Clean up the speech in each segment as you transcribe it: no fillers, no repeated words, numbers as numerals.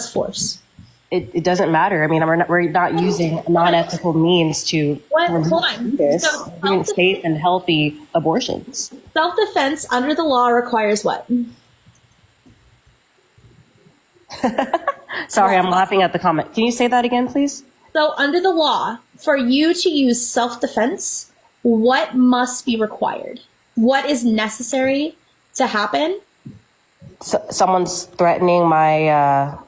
force? It doesn't matter. I mean, we're not using non-ethical means to Hold on. this. So We're doing safe and healthy abortions. Self-defense under the law requires what? Sorry, I'm laughing at the comment. Can you say that again, please? So under the law, for you to use self-defense, what must be required? What is necessary to happen? So, someone's threatening my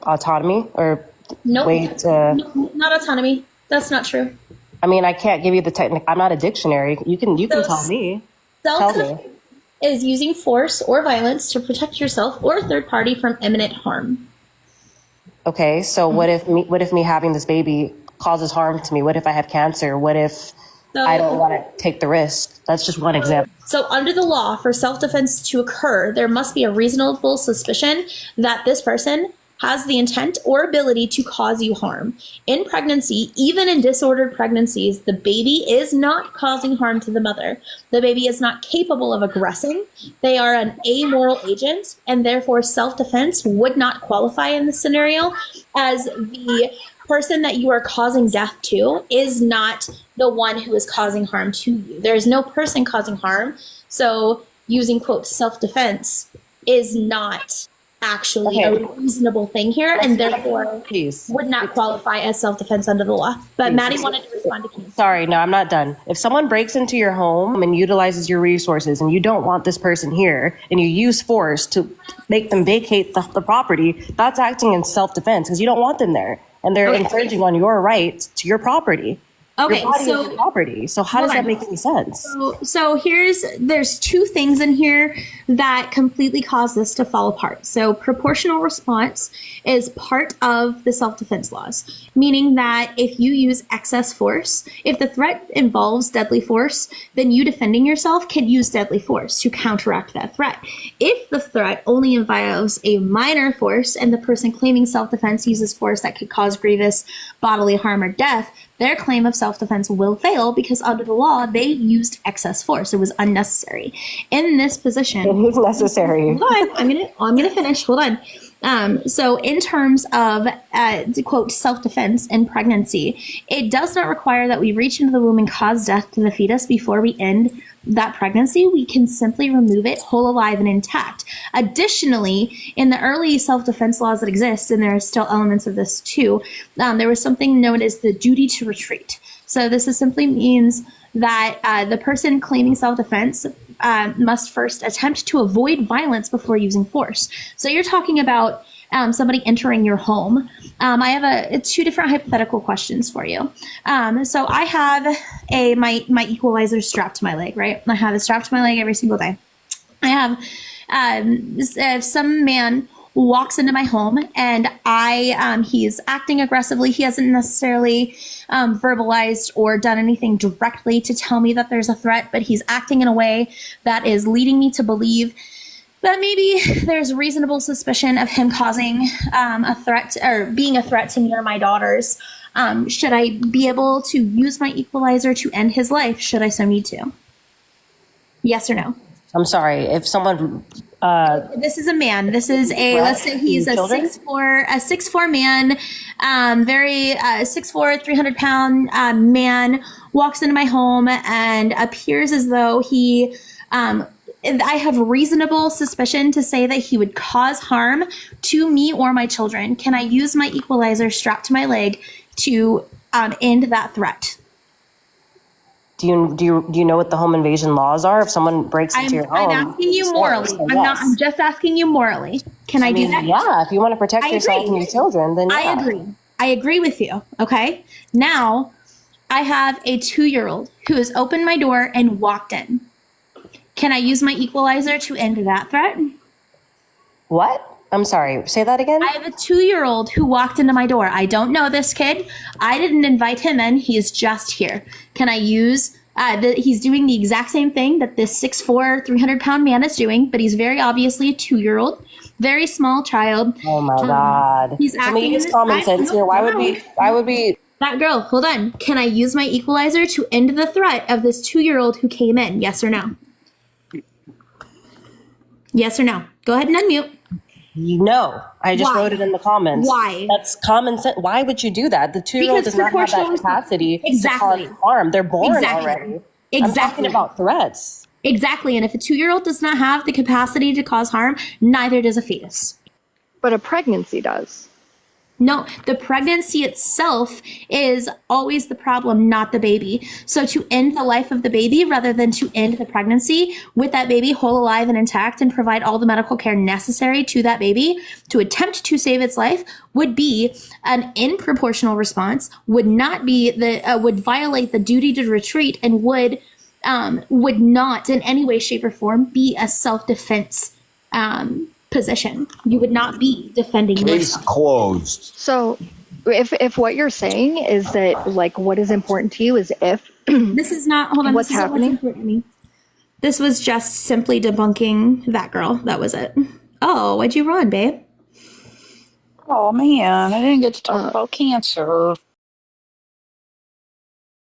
autonomy or Nope. No, not autonomy. That's not true. I mean, I can't give you the technique. I'm not a dictionary. You can tell me. Self-defense is using force or violence to protect yourself or a third party from imminent harm. Okay, so what if me having this baby causes harm to me? What if I have cancer? What if I don't want to take the risk? That's just one example. So under the law, for self-defense to occur, there must be a reasonable suspicion that this person has the intent or ability to cause you harm. In pregnancy, even in disordered pregnancies, the baby is not causing harm to the mother. The baby is not capable of aggressing. They are an amoral agent, and therefore self-defense would not qualify in this scenario, as the person that you are causing death to is not the one who is causing harm to you. There is no person causing harm. So using, quote, self-defense is not actually a reasonable thing here, and therefore would not qualify as self-defense under the law. But Maddie wanted to respond to Keith. Sorry, no, I'm not done. If someone breaks into your home and utilizes your resources and you don't want this person here and you use force to make them vacate the property, that's acting in self-defense because you don't want them there. And they're infringing on your right to your property. Okay, your body is your property. So how does that make any sense? So there's two things in here that completely cause this to fall apart. So proportional response is part of the self-defense laws, meaning that if you use excess force, if the threat involves deadly force, then you defending yourself can use deadly force to counteract that threat. If the threat only involves a minor force and the person claiming self-defense uses force that could cause grievous bodily harm or death, their claim of self-defense will fail because under the law, they used excess force. It was unnecessary. In this position... It is necessary. Hold on. I'm gonna finish. Hold on. So in terms of, to quote, self-defense in pregnancy, it does not require that we reach into the womb and cause death to the fetus before we end that pregnancy. We can simply remove it whole, alive, and intact. Additionally, in the early self-defense laws that exist, and there are still elements of this too, there was something known as the duty to retreat. So this simply means that the person claiming self-defense must first attempt to avoid violence before using force. So you're talking about somebody entering your home. I have two different hypothetical questions for you. So I have my equalizer strapped to my leg, right? I have it strapped to my leg every single day. I have if some man walks into my home and he's acting aggressively. He hasn't necessarily verbalized or done anything directly to tell me that there's a threat, but he's acting in a way that is leading me to believe that maybe there's reasonable suspicion of him causing a threat or being a threat to me or my daughters. Should I be able to use my equalizer to end his life? Should I so need to? Yes or no? I'm sorry. If someone... this is a man. This is let's say he's a 6'4" man, 6'4", 300-pound man, walks into my home and appears as though I have reasonable suspicion to say that he would cause harm to me or my children. Can I use my equalizer strapped to my leg to end that threat? Do you know what the home invasion laws are? If someone breaks into your home, I'm asking you morally. I'm just asking you morally. Can I do that? Yeah, if you want to protect yourself and your children, then yeah. I agree. I agree with you. Okay. Now, I have a 2-year-old who has opened my door and walked in. Can I use my equalizer to end that threat? What? I'm sorry. Say that again. I have a 2-year-old who walked into my door. I don't know this kid. I didn't invite him in. He is just here. Can I use... he's doing the exact same thing that this 6'4", 300-pound man is doing, but he's very obviously a 2-year-old, very small child. Oh my God. He's Can we use common sense here? Why would we... That girl, hold on. Can I use my equalizer to end the threat of this 2-year-old who came in? Yes or no? Yes or no? Go ahead and unmute. You know, I just Why? wrote it in the comments. Why? That's common sense. Why would you do that? The 2-year-old Because does not have that proportional capacity exactly. to cause harm. They're born Exactly. already. I'm Exactly. talking about threats. Exactly. And if a 2-year-old does not have the capacity to cause harm, neither does a fetus. But a pregnancy does. No, the pregnancy itself is always the problem, not the baby. So to end the life of the baby rather than to end the pregnancy with that baby whole, alive, and intact and provide all the medical care necessary to that baby to attempt to save its life would be an in-proportional response, would not be would violate the duty to retreat, and would not in any way, shape, or form be a self-defense position. You would not be defending Case yourself. closed. So if what you're saying is that like what is important to you is if This is not, hold on, What's this isn't happening? important to me. This was just simply debunking that girl. That was it. Oh, why'd you run, babe? Oh man, I didn't get to talk about cancer.